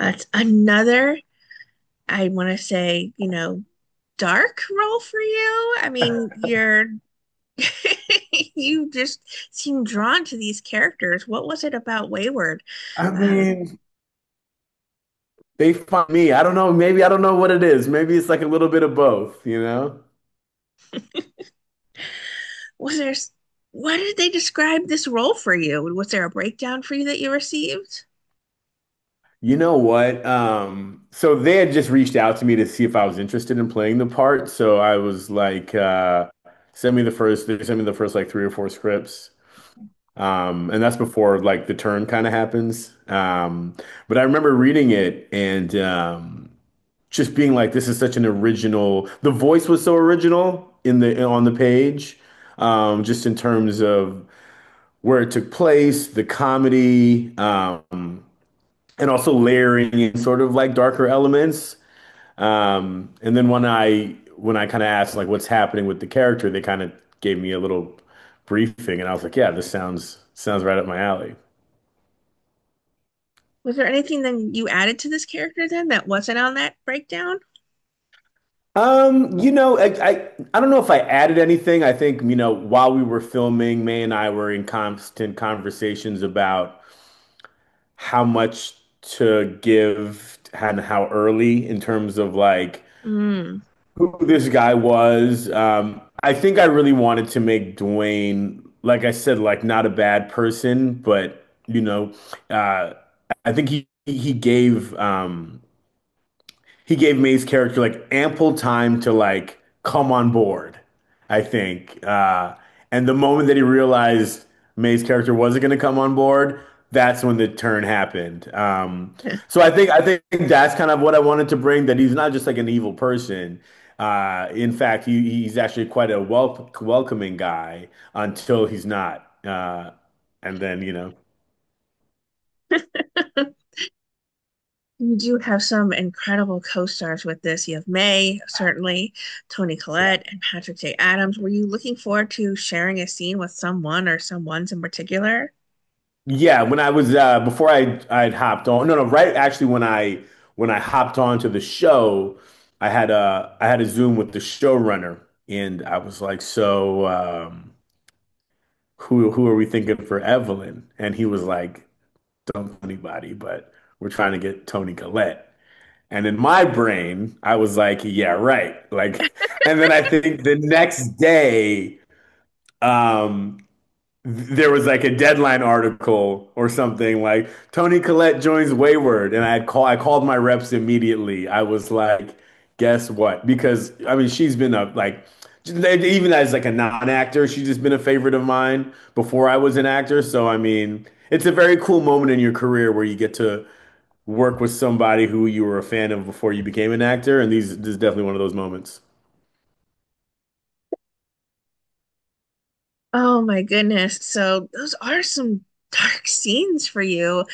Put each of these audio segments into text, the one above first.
It's another, I want to say, dark role for you. I mean, you just seem drawn to these characters. What was it about Wayward? I Uh, mean, they find me. I don't know. Maybe I don't know what it is. Maybe it's like a little bit of both, you know? was there, Why did they describe this role for you? Was there a breakdown for you that you received? You know what? So they had just reached out to me to see if I was interested in playing the part. So I was like, they sent me the first like three or four scripts. And that's before like the turn kind of happens. But I remember reading it and just being like, this is such an original. The voice was so original in the on the page, just in terms of where it took place, the comedy, and also layering in sort of like darker elements. And then when I kind of asked like what's happening with the character, they kind of gave me a little briefing, and I was like, yeah, this sounds right up my alley. Was there anything then you added to this character then that wasn't on that breakdown? I don't know if I added anything. I think, while we were filming, May and I were in constant conversations about how much to give and how early in terms of like Mm. who this guy was. I think I really wanted to make Dwayne, like I said, like not a bad person, but uh, I think he gave May's character like ample time to like come on board, I think. And the moment that he realized May's character wasn't going to come on board, that's when the turn happened. So I think that's kind of what I wanted to bring, that he's not just like an evil person. In fact, he's actually quite a welcoming guy until he's not. And then, You do have some incredible co-stars with this. You have May, certainly, Tony Collette, and Patrick J. Adams. Were you looking forward to sharing a scene with someone or someones in particular? Yeah, when I was before I'd hopped on. No, no, right actually when I hopped on to the show, I had a Zoom with the showrunner and I was like, "So, who are we thinking for Evelyn?" And he was like, "Don't tell anybody, but we're trying to get Tony Collette." And in my brain, I was like, "Yeah, right." Like, and then I think the next day, um there was like a deadline article or something like Tony Collette joins Wayward, and I called my reps immediately. I was like, guess what? Because I mean, she's been a like even as like a non-actor, she's just been a favorite of mine before I was an actor. So I mean, it's a very cool moment in your career where you get to work with somebody who you were a fan of before you became an actor, and this is definitely one of those moments. Oh my goodness. So those are some dark scenes for you.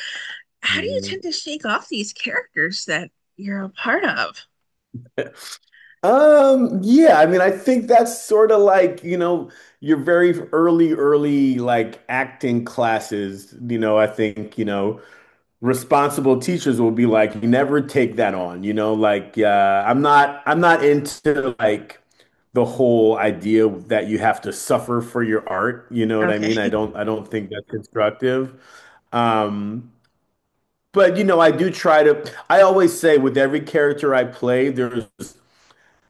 How do you tend to shake off these characters that you're a part of? Yeah, I mean, I think that's sort of like, your very early like acting classes, I think, responsible teachers will be like, you never take that on, like I'm not into like the whole idea that you have to suffer for your art, you know what I mean? I Okay. don't I don't think that's constructive. Um, but I do try to I always say with every character I play, there's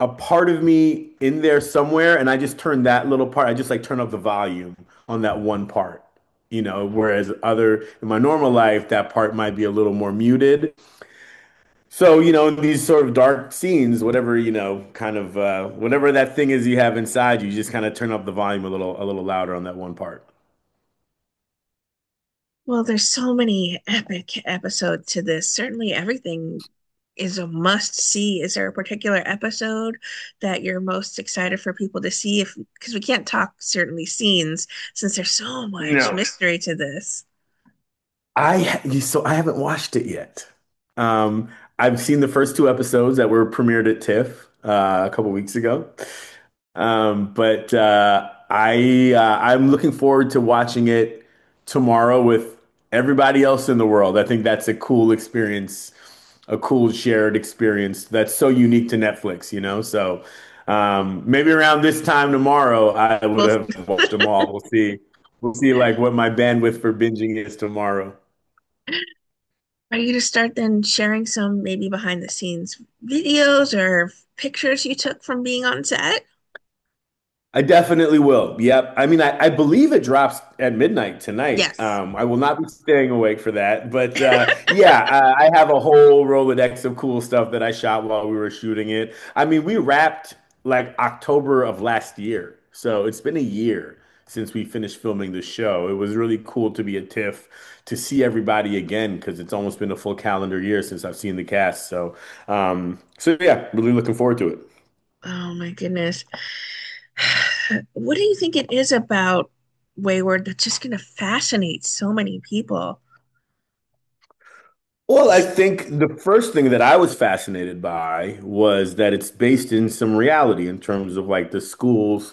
a part of me in there somewhere, and I just turn that little part, I just like turn up the volume on that one part, whereas other in my normal life, that part might be a little more muted. So, in these sort of dark scenes, whatever, kind of whatever that thing is you have inside, you just kind of turn up the volume a little louder on that one part. Well, there's so many epic episodes to this. Certainly everything is a must see. Is there a particular episode that you're most excited for people to see? If because we can't talk certainly scenes since there's so much No. mystery to this. So I haven't watched it yet. Um, I've seen the first two episodes that were premiered at TIFF a couple weeks ago. But I'm looking forward to watching it tomorrow with everybody else in the world. I think that's a cool experience. a cool shared experience that's so unique to Netflix, you know? So maybe around this time tomorrow, I would Well, have watched them all. We'll see. We'll see like what my bandwidth for binging is tomorrow. are you to start then sharing some maybe behind the scenes videos or pictures you took from being on set? I definitely will. Yep. I mean, I believe it drops at midnight tonight. Yes. I will not be staying awake for that. But yeah, I have a whole Rolodex of cool stuff that I shot while we were shooting it. I mean, we wrapped like October of last year. So it's been a year since we finished filming the show. It was really cool to be at TIFF to see everybody again because it's almost been a full calendar year since I've seen the cast. So yeah, really looking forward to it. Oh my goodness. What do you think it is about Wayward that's just going to fascinate so many people? Well, I think the first thing that I was fascinated by was that it's based in some reality in terms of like the schools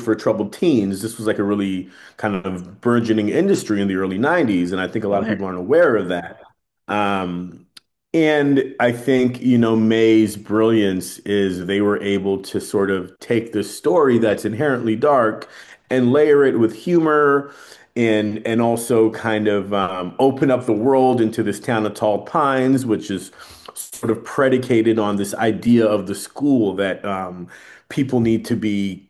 for troubled teens. This was like a really kind of burgeoning industry in the early 90s, and I think a lot of Sure. people aren't aware of that. Um, and I think, you know, May's brilliance is they were able to sort of take this story that's inherently dark and layer it with humor and also kind of open up the world into this town of Tall Pines, which is sort of predicated on this idea of the school that people need to be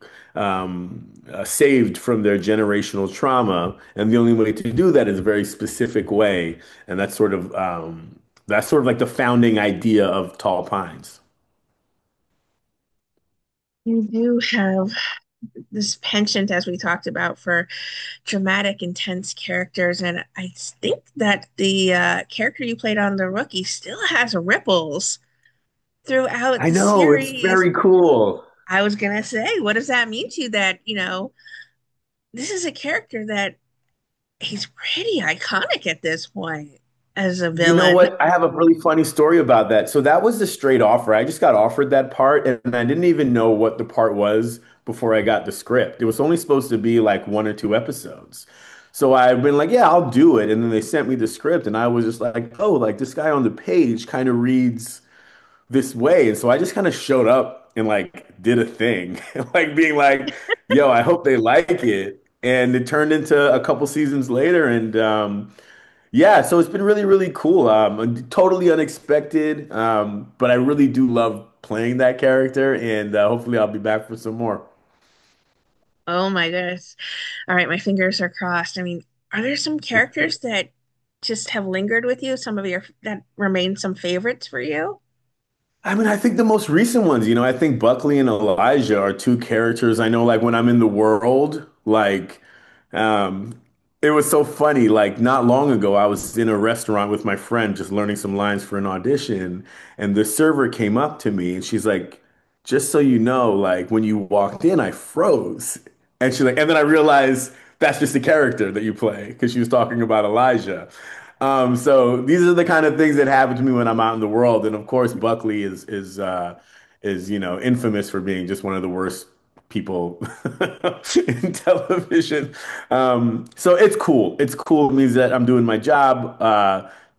saved from their generational trauma, and the only way to do that is a very specific way, and that's sort of like the founding idea of Tall Pines. You do have this penchant, as we talked about, for dramatic, intense characters. And I think that the character you played on The Rookie still has ripples throughout I the know, it's series. very cool. I was going to say, what does that mean to you that, this is a character that he's pretty iconic at this point as a You know villain? what? I have a really funny story about that. So that was the straight offer. I just got offered that part, and I didn't even know what the part was before I got the script. It was only supposed to be like one or two episodes. So I've been like, yeah, I'll do it. And then they sent me the script, and I was just like, oh, like this guy on the page kind of reads this way. And so I just kind of showed up and like did a thing, like being like, yo, I hope they like it. And it turned into a couple seasons later, and yeah, so it's been really, really cool. Totally unexpected, but I really do love playing that character, and hopefully I'll be back for some more. Oh my goodness. All right, my fingers are crossed. I mean, are there some characters that just have lingered with you, some of your that remain some favorites for you? I mean, I think the most recent ones, you know, I think Buckley and Elijah are two characters I know, like when I'm in the world, um, it was so funny. Like not long ago, I was in a restaurant with my friend just learning some lines for an audition, and the server came up to me and she's like, just so you know, like when you walked in, I froze. And she's like, and then I realized that's just the character that you play because she was talking about Elijah. So these are the kind of things that happen to me when I'm out in the world. And of course, Buckley is you know infamous for being just one of the worst people in television. So it's cool. It's cool. It means that I'm doing my job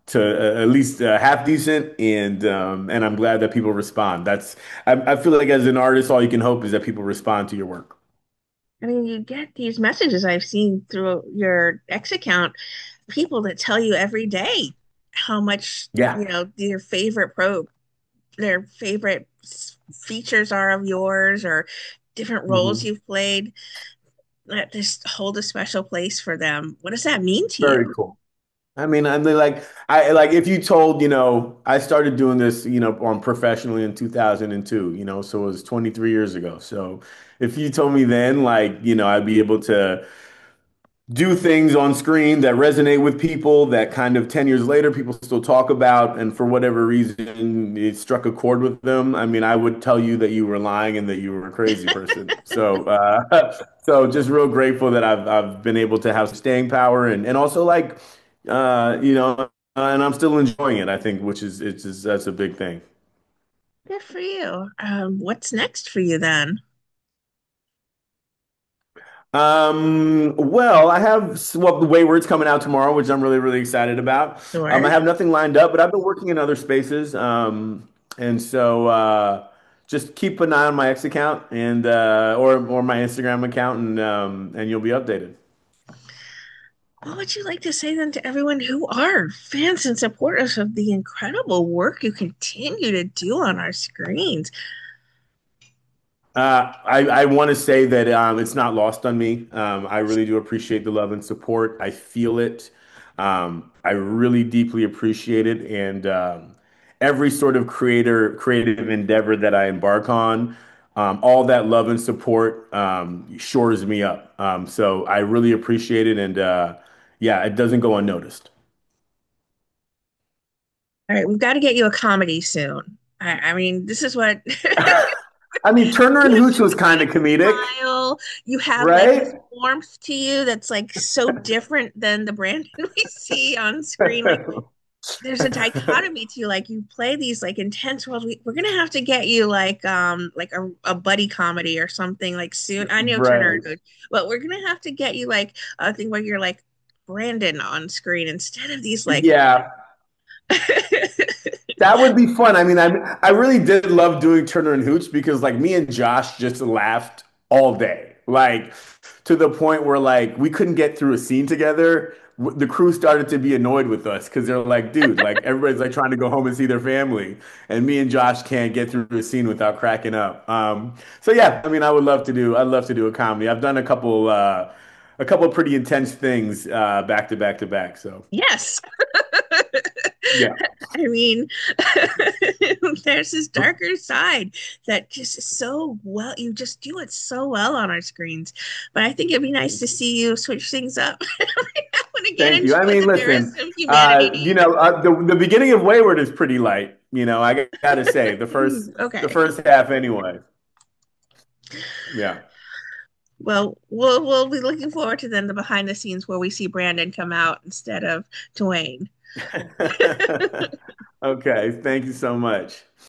to at least half decent, and I'm glad that people respond. I feel like as an artist, all you can hope is that people respond to your work. I mean, you get these messages I've seen through your X account, people that tell you every day how much, Yeah. their favorite features are of yours or different roles Mhm. you've played that just hold a special place for them. What does that mean to Very you? cool. I mean, I'm like, I like if you told, you know, I started doing this, you know, on professionally in 2002, you know, so it was 23 years ago. So if you told me then, like, you know, I'd be able to do things on screen that resonate with people that kind of 10 years later people still talk about, and for whatever reason it struck a chord with them. I mean, I would tell you that you were lying and that you were a crazy person. So so just real grateful that I've been able to have staying power and also like you know and I'm still enjoying it, I think, which is it's just that's a big thing. Good for you. What's next for you then? Well, the Wayward's coming out tomorrow, which I'm really, really excited about. I Sure. have nothing lined up, but I've been working in other spaces. And so just keep an eye on my X account and or my Instagram account and you'll be updated. What would you like to say then to everyone who are fans and supporters of the incredible work you continue to do on our screens? I want to say that it's not lost on me. I really do appreciate the love and support. I feel it. I really deeply appreciate it. And every sort of creative endeavor that I embark on, all that love and support shores me up. So I really appreciate it. And yeah, it doesn't go unnoticed. All right, we've got to get you a comedy soon. I mean, this is what I mean, Turner and you Hooch was kind of comedic, smile. You have like this right? warmth to you that's like so different than the Brandon we see on screen. Like there's a dichotomy to you. Like you play these like intense roles. We're gonna have to get you like a buddy comedy or something like soon. I know Turner and Right. Hooch, but we're gonna have to get you like a thing where you're like Brandon on screen instead of these like Yeah. That would be fun. I mean, I really did love doing Turner and Hooch because like me and Josh just laughed all day. Like to the point where like we couldn't get through a scene together. The crew started to be annoyed with us because they're like, dude, like everybody's like trying to go home and see their family, and me and Josh can't get through a scene without cracking up. So yeah, I mean, I'd love to do a comedy. I've done a couple of pretty intense things back to back to back. So yes. yeah. I mean, there's this darker side that just is so well, you just do it so well on our screens. But I think it'd be nice to see you switch things up. I want to get Thank into you. I it mean, that there is listen, some humanity to you. the beginning of Wayward is pretty light. I gotta say the Okay. first half anyway. Yeah. Well, we'll be looking forward to then the behind the scenes where we see Brandon come out instead of Dwayne. Okay. Thank you so much.